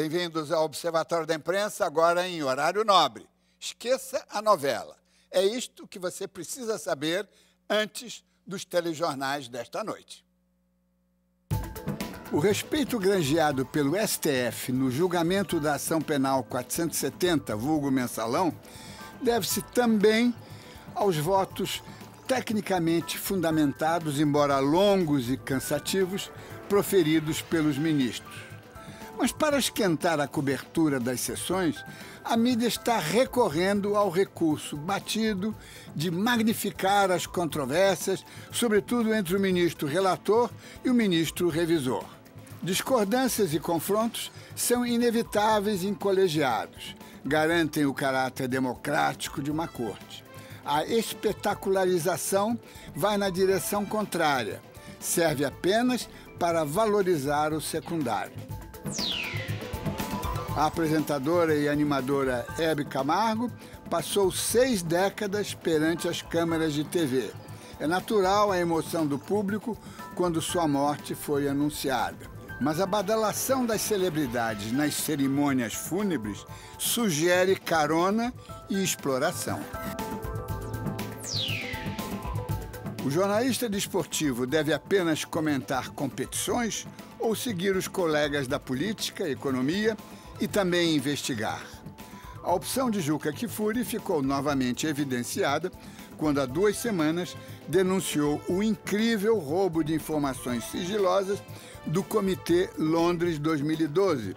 Bem-vindos ao Observatório da Imprensa, agora em horário nobre. Esqueça a novela. É isto que você precisa saber antes dos telejornais desta noite. O respeito granjeado pelo STF no julgamento da ação penal 470, vulgo mensalão, deve-se também aos votos tecnicamente fundamentados, embora longos e cansativos, proferidos pelos ministros. Mas para esquentar a cobertura das sessões, a mídia está recorrendo ao recurso batido de magnificar as controvérsias, sobretudo entre o ministro relator e o ministro revisor. Discordâncias e confrontos são inevitáveis em colegiados, garantem o caráter democrático de uma corte. A espetacularização vai na direção contrária, serve apenas para valorizar o secundário. A apresentadora e animadora Hebe Camargo passou 6 décadas perante as câmeras de TV. É natural a emoção do público quando sua morte foi anunciada. Mas a badalação das celebridades nas cerimônias fúnebres sugere carona e exploração. O jornalista desportivo deve apenas comentar competições ou seguir os colegas da política, economia e também investigar? A opção de Juca Kfouri ficou novamente evidenciada quando há 2 semanas denunciou o incrível roubo de informações sigilosas do Comitê Londres 2012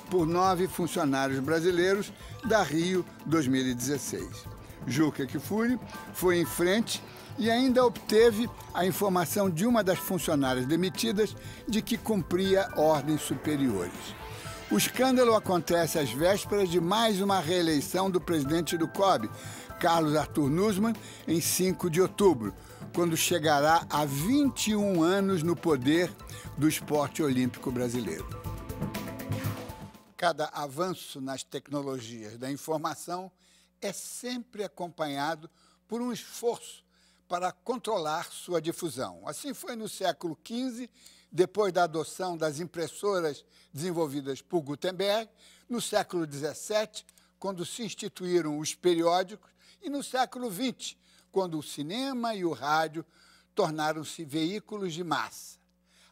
por 9 funcionários brasileiros da Rio 2016. Juca Kfouri foi em frente e ainda obteve a informação de uma das funcionárias demitidas de que cumpria ordens superiores. O escândalo acontece às vésperas de mais uma reeleição do presidente do COB, Carlos Arthur Nussmann, em 5 de outubro, quando chegará a 21 anos no poder do esporte olímpico brasileiro. Cada avanço nas tecnologias da informação é sempre acompanhado por um esforço para controlar sua difusão. Assim foi no século XV, depois da adoção das impressoras desenvolvidas por Gutenberg, no século XVII, quando se instituíram os periódicos, e no século XX, quando o cinema e o rádio tornaram-se veículos de massa.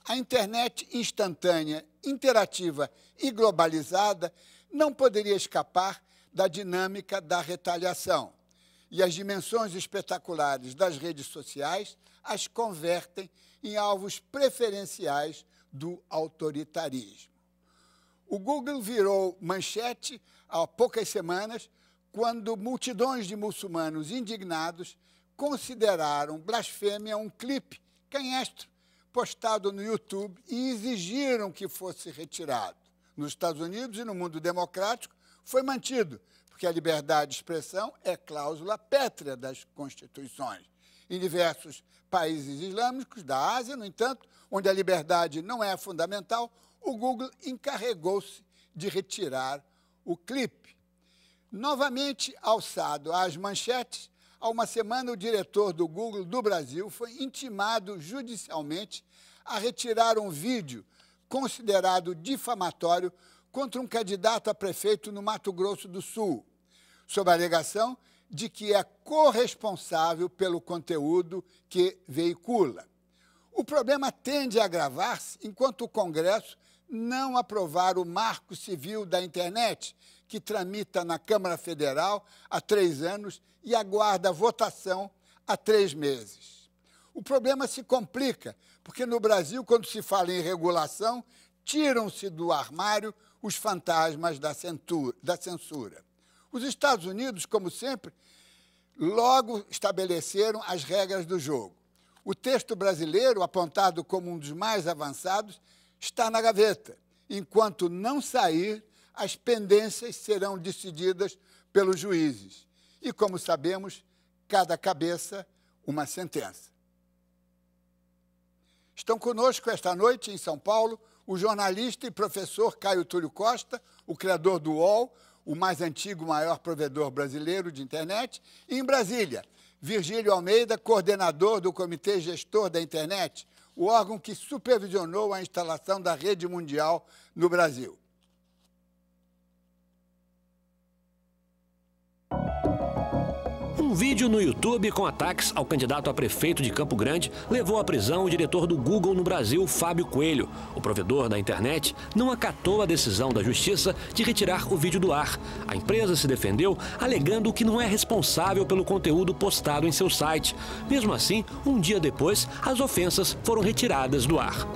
A internet instantânea, interativa e globalizada não poderia escapar da dinâmica da retaliação. E as dimensões espetaculares das redes sociais as convertem em alvos preferenciais do autoritarismo. O Google virou manchete há poucas semanas, quando multidões de muçulmanos indignados consideraram blasfêmia um clipe canhestro postado no YouTube e exigiram que fosse retirado. Nos Estados Unidos e no mundo democrático foi mantido, porque a liberdade de expressão é cláusula pétrea das constituições. Em diversos países islâmicos da Ásia, no entanto, onde a liberdade não é fundamental, o Google encarregou-se de retirar o clipe. Novamente alçado às manchetes, há uma semana o diretor do Google do Brasil foi intimado judicialmente a retirar um vídeo considerado difamatório contra um candidato a prefeito no Mato Grosso do Sul, sob a alegação de que é corresponsável pelo conteúdo que veicula. O problema tende a agravar-se enquanto o Congresso não aprovar o Marco Civil da Internet, que tramita na Câmara Federal há 3 anos e aguarda votação há 3 meses. O problema se complica, porque no Brasil, quando se fala em regulação, tiram-se do armário os fantasmas da censura. Os Estados Unidos, como sempre, logo estabeleceram as regras do jogo. O texto brasileiro, apontado como um dos mais avançados, está na gaveta. Enquanto não sair, as pendências serão decididas pelos juízes. E, como sabemos, cada cabeça, uma sentença. Estão conosco esta noite, em São Paulo, o jornalista e professor Caio Túlio Costa, o criador do UOL, o mais antigo, maior provedor brasileiro de internet, e em Brasília, Virgílio Almeida, coordenador do Comitê Gestor da Internet, o órgão que supervisionou a instalação da rede mundial no Brasil. Um vídeo no YouTube com ataques ao candidato a prefeito de Campo Grande levou à prisão o diretor do Google no Brasil, Fábio Coelho. O provedor da internet não acatou a decisão da justiça de retirar o vídeo do ar. A empresa se defendeu alegando que não é responsável pelo conteúdo postado em seu site. Mesmo assim, um dia depois, as ofensas foram retiradas do ar.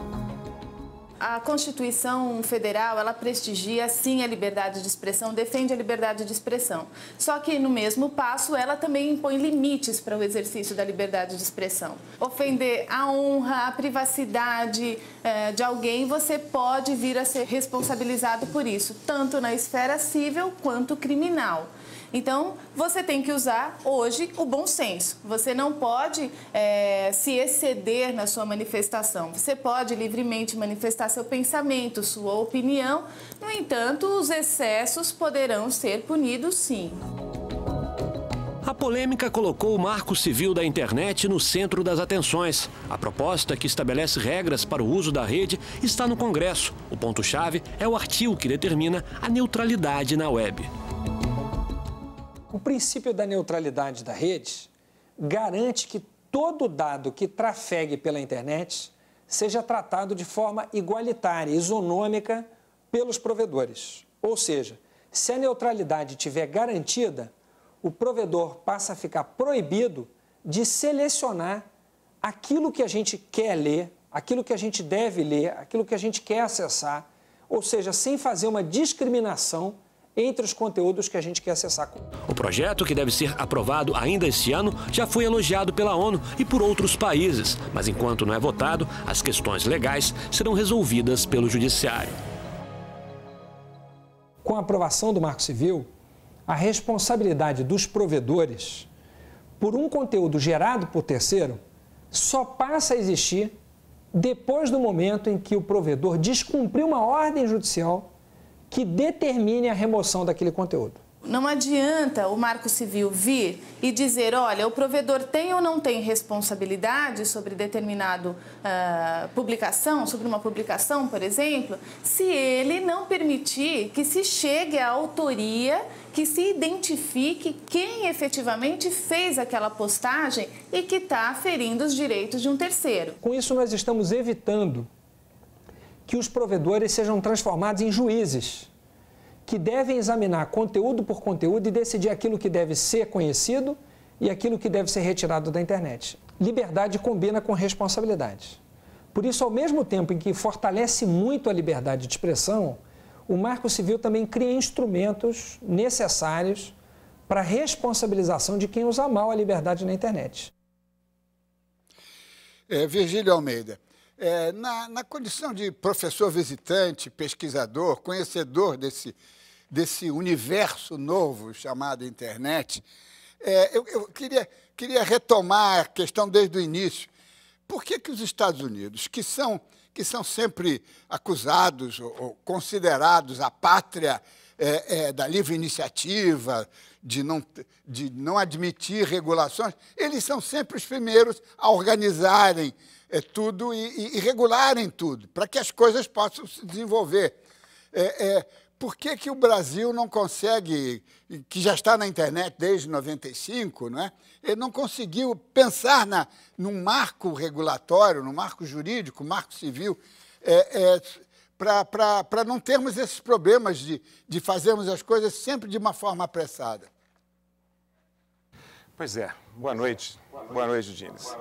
A Constituição Federal, ela prestigia, sim, a liberdade de expressão, defende a liberdade de expressão. Só que, no mesmo passo, ela também impõe limites para o exercício da liberdade de expressão. Ofender a honra, a privacidade de alguém, você pode vir a ser responsabilizado por isso, tanto na esfera civil quanto criminal. Então, você tem que usar hoje o bom senso. Você não pode se exceder na sua manifestação. Você pode livremente manifestar seu pensamento, sua opinião. No entanto, os excessos poderão ser punidos, sim. A polêmica colocou o Marco Civil da Internet no centro das atenções. A proposta que estabelece regras para o uso da rede está no Congresso. O ponto-chave é o artigo que determina a neutralidade na web. O princípio da neutralidade da rede garante que todo dado que trafegue pela internet seja tratado de forma igualitária, isonômica pelos provedores. Ou seja, se a neutralidade estiver garantida, o provedor passa a ficar proibido de selecionar aquilo que a gente quer ler, aquilo que a gente deve ler, aquilo que a gente quer acessar, ou seja, sem fazer uma discriminação entre os conteúdos que a gente quer acessar. O projeto, que deve ser aprovado ainda este ano, já foi elogiado pela ONU e por outros países. Mas enquanto não é votado, as questões legais serão resolvidas pelo Judiciário. Com a aprovação do Marco Civil, a responsabilidade dos provedores por um conteúdo gerado por terceiro só passa a existir depois do momento em que o provedor descumpriu uma ordem judicial que determine a remoção daquele conteúdo. Não adianta o Marco Civil vir e dizer, olha, o provedor tem ou não tem responsabilidade sobre determinado publicação, sobre uma publicação, por exemplo, se ele não permitir que se chegue à autoria, que se identifique quem efetivamente fez aquela postagem e que está ferindo os direitos de um terceiro. Com isso, nós estamos evitando que os provedores sejam transformados em juízes, que devem examinar conteúdo por conteúdo e decidir aquilo que deve ser conhecido e aquilo que deve ser retirado da internet. Liberdade combina com responsabilidade. Por isso, ao mesmo tempo em que fortalece muito a liberdade de expressão, o Marco Civil também cria instrumentos necessários para a responsabilização de quem usa mal a liberdade na internet. Virgílio Almeida, na condição de professor visitante, pesquisador, conhecedor desse universo novo chamado internet, eu queria retomar a questão desde o início. Por que os Estados Unidos, que são sempre acusados ou considerados a pátria da livre iniciativa, de não admitir regulações, eles são sempre os primeiros a organizarem tudo e regularem tudo, para que as coisas possam se desenvolver. Por que o Brasil não consegue, que já está na internet desde 95, não é? Ele não conseguiu pensar num marco regulatório, num marco jurídico, marco civil, para não termos esses problemas de fazermos as coisas sempre de uma forma apressada? Pois é. Boa noite. Boa noite, Dines.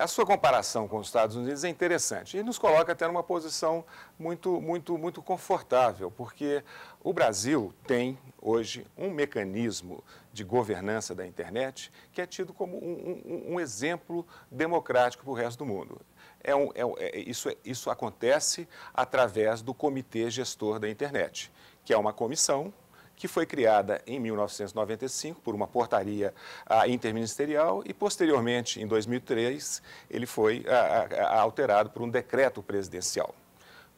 A sua comparação com os Estados Unidos é interessante e nos coloca até numa posição muito confortável, porque o Brasil tem hoje um mecanismo de governança da internet que é tido como um exemplo democrático para o resto do mundo. Isso acontece através do Comitê Gestor da Internet, que é uma comissão que foi criada em 1995 por uma portaria interministerial e, posteriormente, em 2003, ele foi alterado por um decreto presidencial.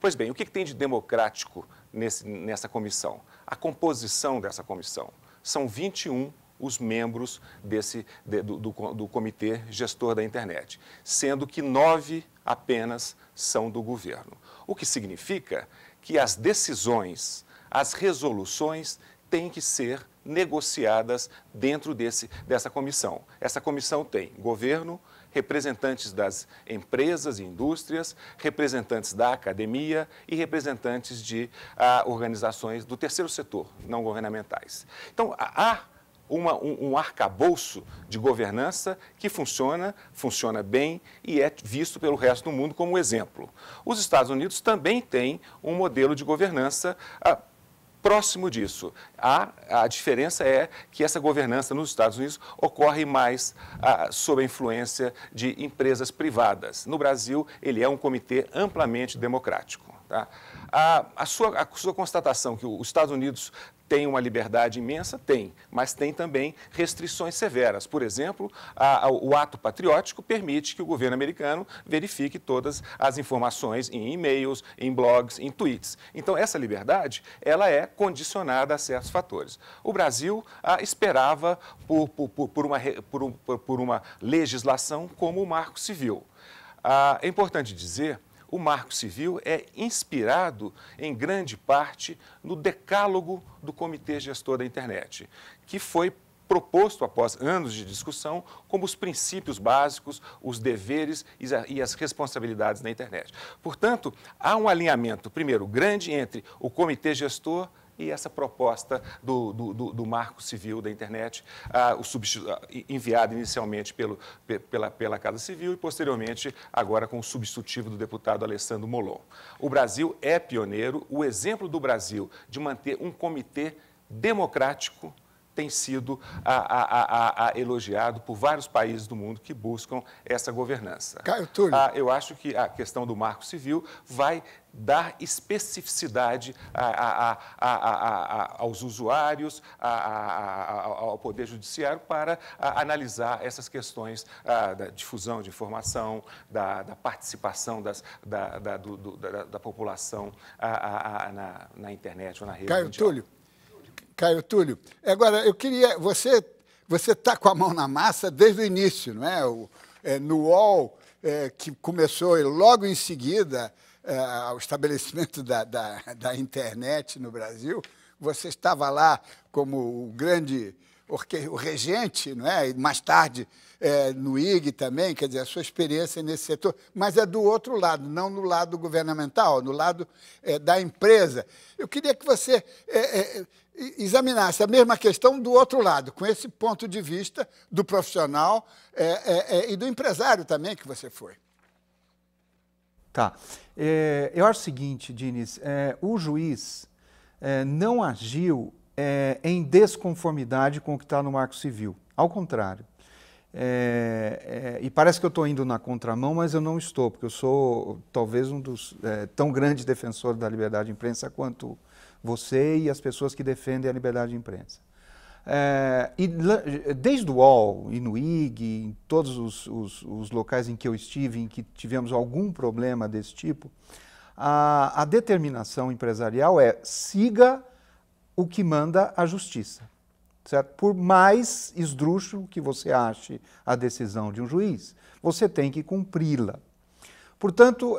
Pois bem, o que tem de democrático nessa comissão? A composição dessa comissão. São 21 os membros do Comitê Gestor da Internet, sendo que 9 apenas são do governo. O que significa que as decisões, as resoluções têm que ser negociadas dentro dessa comissão. Essa comissão tem governo, representantes das empresas e indústrias, representantes da academia e representantes de organizações do terceiro setor, não governamentais. Então, há um arcabouço de governança que funciona bem e é visto pelo resto do mundo como exemplo. Os Estados Unidos também têm um modelo de governança próximo disso. A diferença é que essa governança nos Estados Unidos ocorre mais sob a influência de empresas privadas. No Brasil, ele é um comitê amplamente democrático. Tá? A sua constatação que os Estados Unidos tem uma liberdade imensa? Tem, mas tem também restrições severas. Por exemplo, o ato patriótico permite que o governo americano verifique todas as informações em e-mails, em blogs, em tweets. Então, essa liberdade ela é condicionada a certos fatores. O Brasil esperava por uma legislação como o Marco Civil. É importante dizer, o Marco Civil é inspirado, em grande parte, no decálogo do Comitê Gestor da Internet, que foi proposto, após anos de discussão, como os princípios básicos, os deveres e as responsabilidades da internet. Portanto, há um alinhamento, primeiro, grande entre o Comitê Gestor e essa proposta do Marco Civil da Internet, enviado inicialmente pela Casa Civil e, posteriormente, agora com o substitutivo do deputado Alessandro Molon. O Brasil é pioneiro. O exemplo do Brasil de manter um comitê democrático tem sido elogiado por vários países do mundo que buscam essa governança. Caio Túlio. Eu acho que a questão do Marco Civil vai dar especificidade aos usuários, ao Poder Judiciário, para analisar essas questões da difusão de informação, da participação da população na internet ou na rede mundial. Caio Túlio, agora eu queria... Você está com a mão na massa desde o início, não é? No UOL, que começou logo em seguida ao estabelecimento da internet no Brasil, você estava lá como o regente, não é? E mais tarde no IG também, quer dizer, a sua experiência nesse setor, mas é do outro lado, não no lado governamental, no lado da empresa. Eu queria que você examinasse a mesma questão do outro lado, com esse ponto de vista do profissional e do empresário também que você foi. Tá. Eu acho o seguinte, Diniz, o juiz não agiu em desconformidade com o que está no Marco Civil. Ao contrário. E parece que eu estou indo na contramão, mas eu não estou, porque eu sou talvez um dos tão grandes defensores da liberdade de imprensa quanto você e as pessoas que defendem a liberdade de imprensa. E desde o UOL e no IG, em todos os locais em que eu estive, em que tivemos algum problema desse tipo, a determinação empresarial siga o que manda a justiça. Certo? Por mais esdrúxulo que você ache a decisão de um juiz, você tem que cumpri-la. Portanto,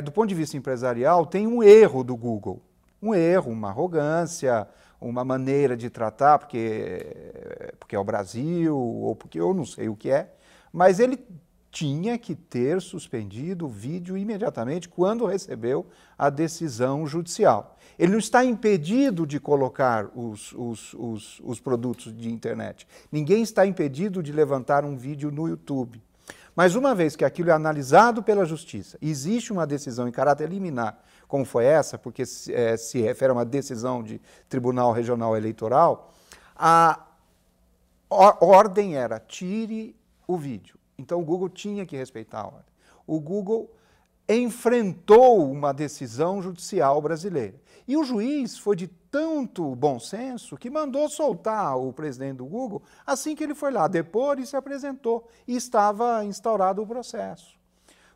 do ponto de vista empresarial, tem um erro do Google. Um erro, uma arrogância, uma maneira de tratar, porque é o Brasil, ou porque eu não sei o que é, mas ele tinha que ter suspendido o vídeo imediatamente quando recebeu a decisão judicial. Ele não está impedido de colocar os produtos de internet. Ninguém está impedido de levantar um vídeo no YouTube. Mas uma vez que aquilo é analisado pela justiça, existe uma decisão em caráter liminar, como foi essa, porque se refere a uma decisão de Tribunal Regional Eleitoral, a ordem era tire o vídeo. Então o Google tinha que respeitar a ordem. O Google enfrentou uma decisão judicial brasileira. E o juiz foi de tanto bom senso que mandou soltar o presidente do Google assim que ele foi lá depor e se apresentou. E estava instaurado o processo.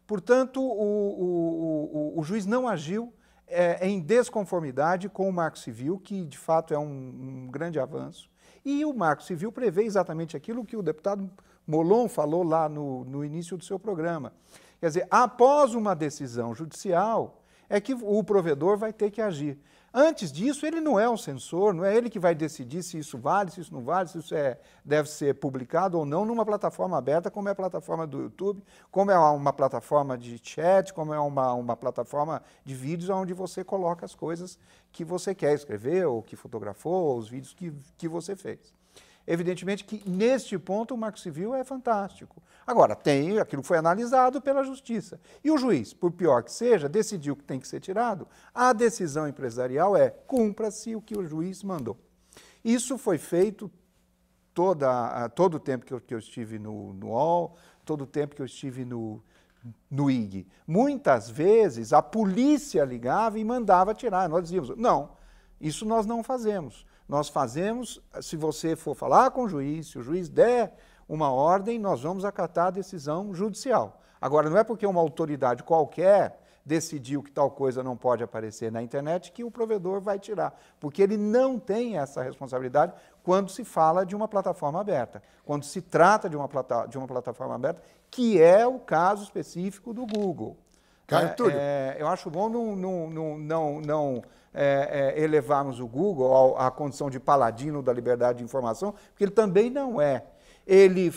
Portanto, o juiz não agiu em desconformidade com o Marco Civil, que de fato é um grande avanço. E o Marco Civil prevê exatamente aquilo que o deputado Molon falou lá no início do seu programa. Quer dizer, após uma decisão judicial, é que o provedor vai ter que agir. Antes disso, ele não é um censor, não é ele que vai decidir se isso vale, se isso não vale, se isso deve ser publicado ou não numa plataforma aberta, como é a plataforma do YouTube, como é uma plataforma de chat, como é uma plataforma de vídeos onde você coloca as coisas que você quer escrever, ou que fotografou, ou os vídeos que você fez. Evidentemente que, neste ponto, o Marco Civil é fantástico. Agora, aquilo foi analisado pela Justiça. E o juiz, por pior que seja, decidiu que tem que ser tirado. A decisão empresarial é: cumpra-se o que o juiz mandou. Isso foi feito todo o tempo que eu estive no UOL, todo o tempo que eu estive no IG. Muitas vezes, a polícia ligava e mandava tirar. Nós dizíamos: não, isso nós não fazemos. Nós fazemos, se você for falar com o juiz, se o juiz der uma ordem, nós vamos acatar a decisão judicial. Agora, não é porque uma autoridade qualquer decidiu que tal coisa não pode aparecer na internet que o provedor vai tirar, porque ele não tem essa responsabilidade quando se fala de uma plataforma aberta, quando se trata de uma plataforma aberta, que é o caso específico do Google. Caio Túlio. Eu acho bom não elevarmos o Google à condição de paladino da liberdade de informação, porque ele também não é. Ele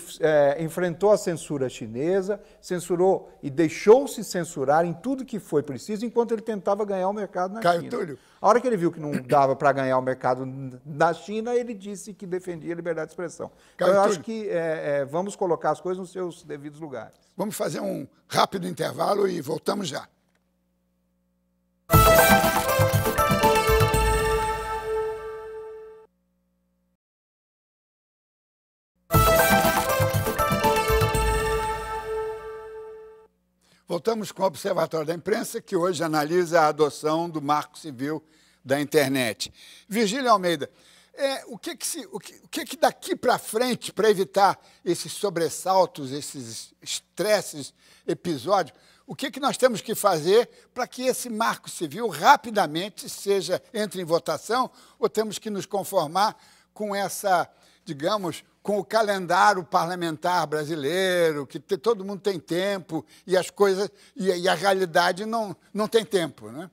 enfrentou a censura chinesa, censurou e deixou-se censurar em tudo que foi preciso, enquanto ele tentava ganhar o mercado na Caio China. Túlio. A hora que ele viu que não dava para ganhar o mercado na China, ele disse que defendia a liberdade de expressão. Então, eu acho que vamos colocar as coisas nos seus devidos lugares. Vamos fazer um rápido intervalo e voltamos já. Voltamos com o Observatório da Imprensa, que hoje analisa a adoção do Marco Civil da Internet. Virgílio Almeida, o que daqui para frente, para evitar esses sobressaltos, esses estresses, episódios, o que nós temos que fazer para que esse Marco Civil rapidamente entre em votação, ou temos que nos conformar com essa, digamos, com o calendário parlamentar brasileiro, que todo mundo tem tempo e as coisas e a realidade não tem tempo, né?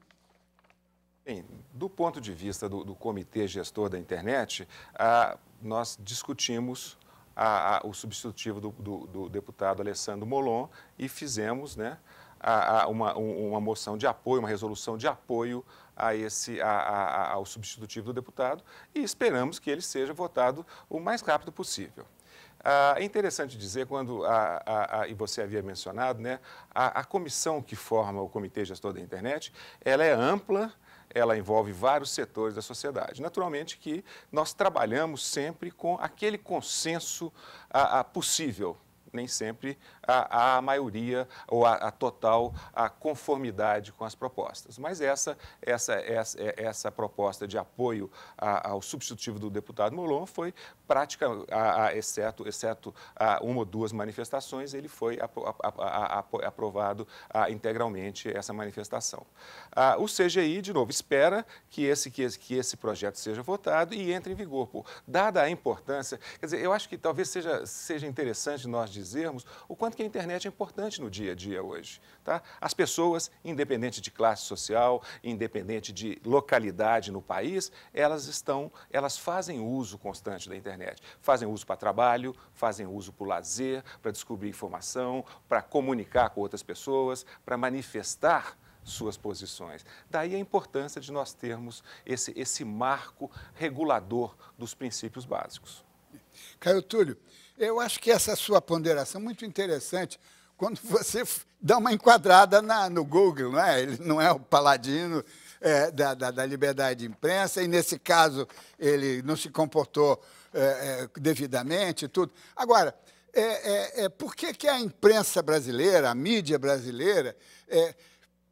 Bem, do ponto de vista do Comitê Gestor da Internet, nós discutimos o substitutivo do deputado Alessandro Molon e fizemos, né, uma moção de apoio, uma resolução de apoio ao substitutivo do deputado e esperamos que ele seja votado o mais rápido possível. É interessante dizer, e você havia mencionado, né, a comissão que forma o Comitê Gestor da Internet, ela é ampla, ela envolve vários setores da sociedade. Naturalmente que nós trabalhamos sempre com aquele consenso possível. Nem sempre a maioria ou a total conformidade com as propostas. Mas essa proposta de apoio ao substitutivo do deputado Molon foi prática, exceto uma ou duas manifestações, ele foi aprovado integralmente essa manifestação. O CGI, de novo, espera que esse projeto seja votado e entre em vigor. Dada a importância, quer dizer, eu acho que talvez seja interessante nós dizermos o quanto que a internet é importante no dia a dia hoje. Tá? As pessoas, independente de classe social, independente de localidade no país, elas fazem uso constante da internet. Fazem uso para trabalho, fazem uso para o lazer, para descobrir informação, para comunicar com outras pessoas, para manifestar suas posições. Daí a importância de nós termos esse marco regulador dos princípios básicos. Caio Túlio, eu acho que essa sua ponderação é muito interessante quando você dá uma enquadrada no Google, não é? Ele não é o paladino da liberdade de imprensa e, nesse caso, ele não se comportou devidamente e tudo. Agora, por que a imprensa brasileira, a mídia brasileira,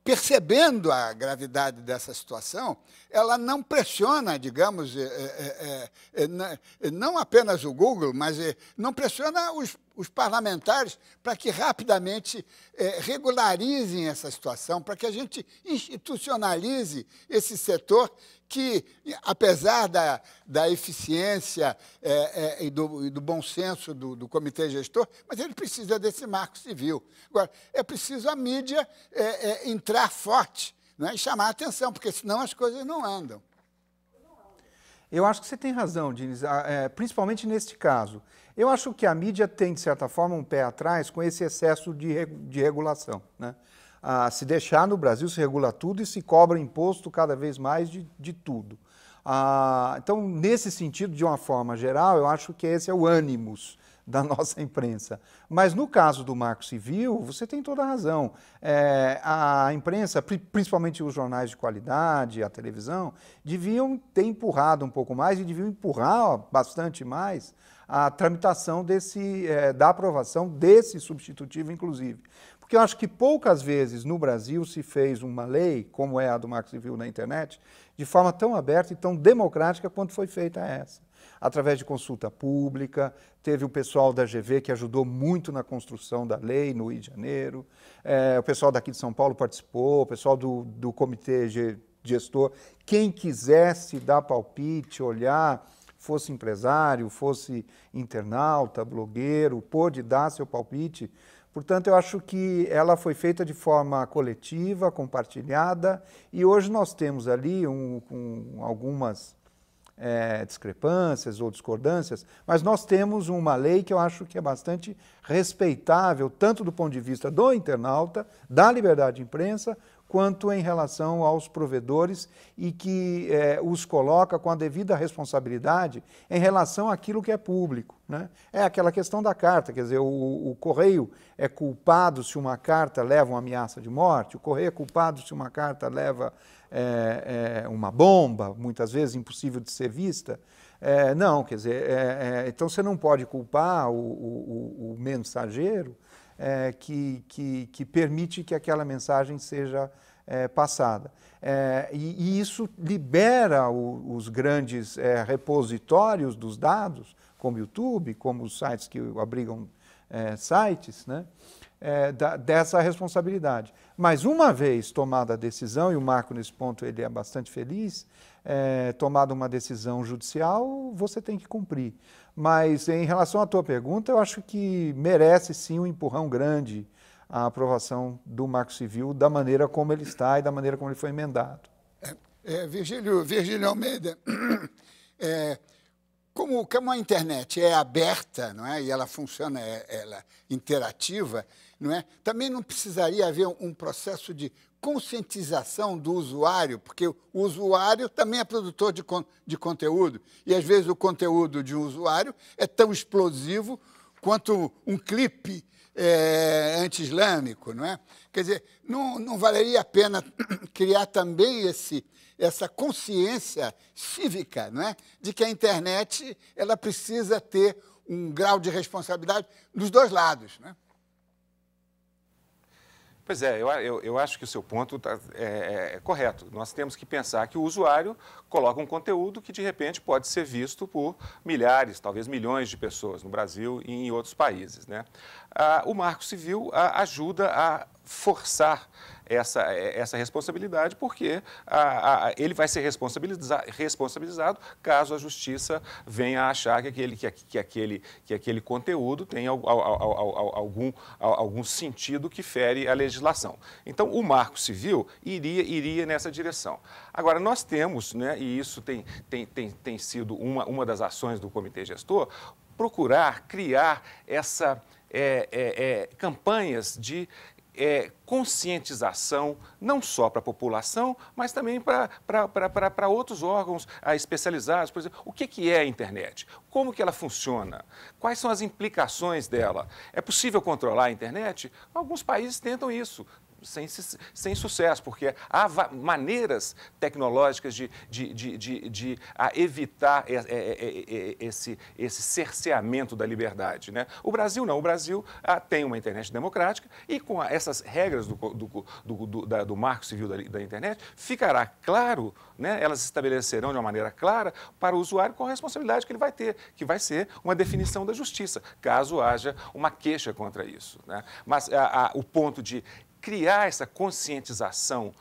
percebendo a gravidade dessa situação, ela não pressiona, digamos, não apenas o Google, mas não pressiona os parlamentares para que rapidamente regularizem essa situação, para que a gente institucionalize esse setor que, apesar da eficiência e do bom senso do comitê gestor, mas ele precisa desse marco civil. Agora, é preciso a mídia entrar forte, né, e chamar a atenção, porque senão as coisas não andam. Eu acho que você tem razão, Diniz, principalmente neste caso. Eu acho que a mídia tem, de certa forma, um pé atrás com esse excesso de regulação, né? Se deixar no Brasil, se regula tudo e se cobra imposto cada vez mais de tudo. Então, nesse sentido, de uma forma geral, eu acho que esse é o ânimos da nossa imprensa. Mas no caso do Marco Civil, você tem toda a razão. A imprensa, principalmente os jornais de qualidade, a televisão, deviam ter empurrado um pouco mais e deviam empurrar bastante mais a tramitação da aprovação desse substitutivo, inclusive. Porque eu acho que poucas vezes no Brasil se fez uma lei, como é a do Marco Civil na internet, de forma tão aberta e tão democrática quanto foi feita essa. Através de consulta pública, teve o pessoal da GV que ajudou muito na construção da lei no Rio de Janeiro, o pessoal daqui de São Paulo participou, o pessoal do comitê gestor, quem quisesse dar palpite, olhar, fosse empresário, fosse internauta, blogueiro, pôde dar seu palpite. Portanto, eu acho que ela foi feita de forma coletiva, compartilhada, e hoje nós temos ali algumas discrepâncias ou discordâncias, mas nós temos uma lei que eu acho que é bastante respeitável, tanto do ponto de vista do internauta, da liberdade de imprensa, quanto em relação aos provedores e que os coloca com a devida responsabilidade em relação àquilo que é público, né? É aquela questão da carta, quer dizer, o Correio é culpado se uma carta leva uma ameaça de morte, o Correio é culpado se uma carta leva uma bomba, muitas vezes impossível de ser vista. Não, quer dizer, então você não pode culpar o mensageiro que permite que aquela mensagem seja passada. E isso libera os grandes repositórios dos dados, como o YouTube, como os sites que abrigam sites, né? Dessa responsabilidade. Mas uma vez tomada a decisão, e o Marco nesse ponto ele é bastante feliz, tomada uma decisão judicial, você tem que cumprir. Mas em relação à tua pergunta, eu acho que merece sim um empurrão grande a aprovação do Marco Civil da maneira como ele está e da maneira como ele foi emendado. Virgílio Almeida, como a internet é aberta, não é? E ela funciona, ela interativa, não é? Também não precisaria haver um processo de conscientização do usuário, porque o usuário também é produtor de conteúdo, e às vezes o conteúdo de um usuário é tão explosivo quanto um clipe anti-islâmico, não é? Quer dizer, não valeria a pena criar também essa consciência cívica, não é? De que a internet ela precisa ter um grau de responsabilidade dos dois lados, não é? Pois é, eu acho que o seu ponto é correto. Nós temos que pensar que o usuário coloca um conteúdo que, de repente, pode ser visto por milhares, talvez milhões de pessoas no Brasil e em outros países, né? O Marco Civil ajuda a forçar essa responsabilidade, porque ele vai ser responsabilizado caso a Justiça venha a achar que aquele conteúdo tem algum sentido que fere a legislação. Então, o Marco Civil iria nessa direção. Agora, nós temos, né, e isso tem sido uma das ações do Comitê Gestor, procurar criar campanhas de conscientização, não só para a população, mas também para outros órgãos especializados. Por exemplo, o que é a internet? Como que ela funciona? Quais são as implicações dela? É possível controlar a internet? Alguns países tentam isso. Sem sucesso, porque há maneiras tecnológicas de evitar esse cerceamento da liberdade, né? O Brasil não. O Brasil tem uma internet democrática e com essas regras do Marco Civil da internet, ficará claro, né? Elas estabelecerão de uma maneira clara para o usuário qual a responsabilidade que ele vai ter, que vai ser uma definição da justiça, caso haja uma queixa contra isso, né? Mas o ponto de criar essa conscientização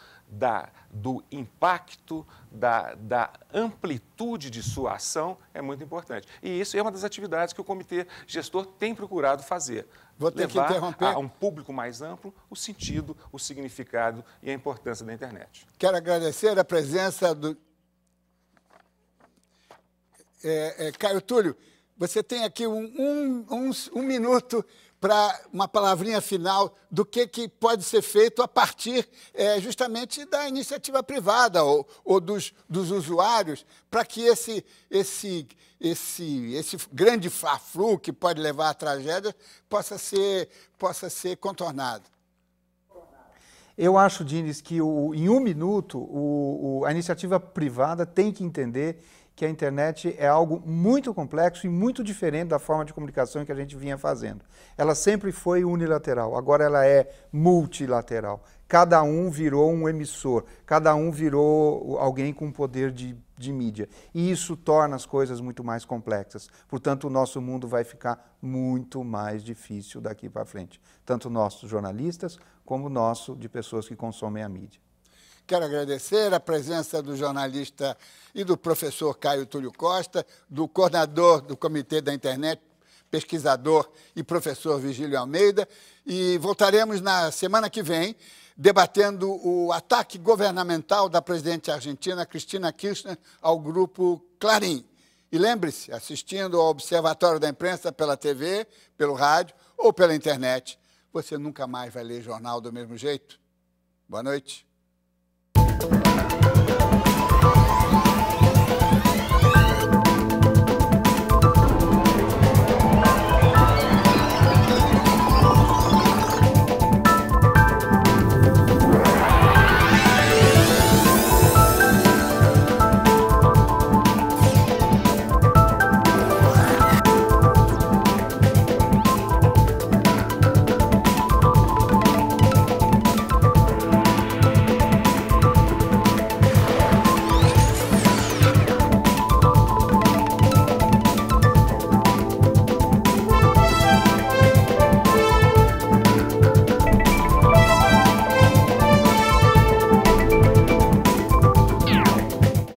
do impacto, da amplitude de sua ação é muito importante. E isso é uma das atividades que o Comitê Gestor tem procurado fazer. Vou ter que interromper. A um público mais amplo o sentido, o significado e a importância da internet. Quero agradecer a presença Caio Túlio, você tem aqui um minuto para uma palavrinha final do que pode ser feito a partir justamente da iniciativa privada ou dos usuários, para que esse grande fla-flu que pode levar a tragédia possa ser contornado. Eu acho, Diniz, que em um minuto a iniciativa privada tem que entender que a internet é algo muito complexo e muito diferente da forma de comunicação que a gente vinha fazendo. Ela sempre foi unilateral, agora ela é multilateral. Cada um virou um emissor, cada um virou alguém com poder de mídia. E isso torna as coisas muito mais complexas. Portanto, o nosso mundo vai ficar muito mais difícil daqui para frente. Tanto nosso, jornalistas, como nosso, de pessoas que consomem a mídia. Quero agradecer a presença do jornalista e do professor Caio Túlio Costa, do coordenador do Comitê da Internet, pesquisador e professor Virgílio Almeida, e voltaremos na semana que vem debatendo o ataque governamental da presidente argentina Cristina Kirchner ao grupo Clarim. E lembre-se, assistindo ao Observatório da Imprensa pela TV, pelo rádio ou pela internet, você nunca mais vai ler jornal do mesmo jeito. Boa noite.